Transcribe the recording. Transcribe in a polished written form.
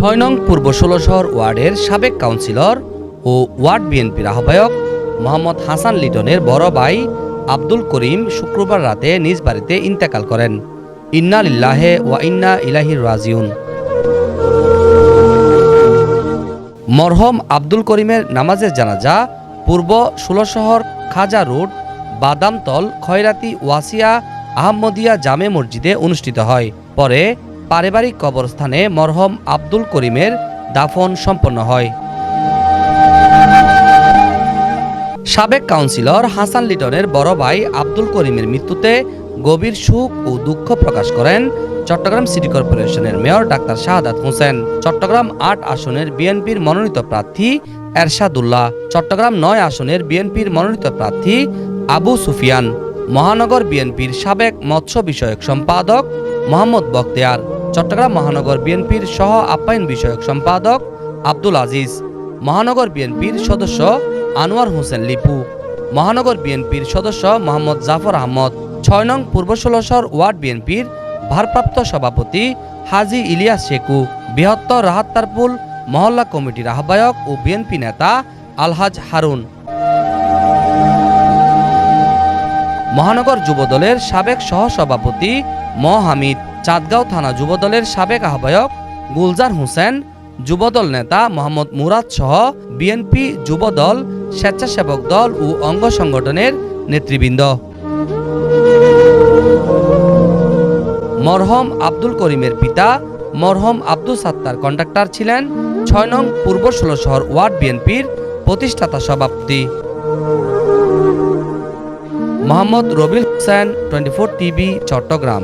6 নং পূর্ব ষোলশহর ওয়ার্ডের সাবেক কাউন্সিলর ও ওয়ার্ড বিএনপির আহ্বায়ক মোহাম্মদ হাসান লিটনের বড় ভাই আব্দুল করিম শুক্রবার রাতে নিজ বাড়িতে ইন্তেকাল করেন। ইন্না লিল্লাহি ওয়া ইন্না ইলাইহি রাজিউন। মরহুম আব্দুল করিমের নামাজের জানাজা পূর্ব ষোলশহর খাজা রোড বাদামতল খয়রাতি ওয়াসিয়া আহমদিয়া জামে মসজিদে অনুষ্ঠিত হয়। পরে পারিবারিক কবরস্থানে মরহুম আব্দুল করিমের দাফন সম্পন্ন হয়। সাবেক কাউন্সিলর হাসান লিটনের বড় ভাই আব্দুল করিমের মৃত্যুতে গভীর শোক ও দুঃখ প্রকাশ করেন চট্টগ্রাম সিটি কর্পোরেশনের মেয়র ডাক্তার শাহাদাত হোসেন, চট্টগ্রাম ৮ আসনের বিএনপির মনোনীত প্রার্থী এরশাদুল্লাহ, চট্টগ্রাম ৯ আসনের বিএনপির মনোনীত প্রার্থী আবু সুফিয়ান, মহানগর বিএনপির সাবেক মৎস্য বিষয়ক সম্পাদক মোহাম্মদ বখতিয়ার, চট্টগ্রাম মহানগর বিএনপির সহ আপ্যায়ন বিষয়ক সম্পাদক আব্দুল আজিজ, মহানগর বিএনপির সদস্য আনোয়ার হোসেন লিপু, মহানগর বিএনপির সদস্য মোহাম্মদ জাফর আহমদ, 6 নং পূর্ব ষোলশহর ওয়ার্ড বিএনপির ভারপ্রাপ্ত সভাপতি হাজী ইলিয়াস শেখু, বৃহত্তর রাহাত্তারপুল মহল্লা কমিটির আহ্বায়ক ও বিএনপি নেতা আলহাজ হারুন, মহানগর যুবদলের সাবেক সহসভাপতি হামিদ, চাঁদগাঁও থানা যুবদলের সাবেক আহ্বায়ক গুলজার হোসেন, যুবদল নেতা মোহাম্মদ মুরাদ সহ বিএনপি যুবদল, স্বেচ্ছাসেবক দল ও অঙ্গ সংগঠনের নেতৃবৃন্দ। মরহুম আব্দুল করিমের পিতা মরহুম আব্দুল সাত্তার কন্ডাক্টর ছিলেন 6 নং পূর্ব ষোলশহর ওয়ার্ড বিএনপির প্রতিষ্ঠাতা সভাপতি। মোহাম্মদ রবিল হোসেন, 24 টিভি, চট্টগ্রাম।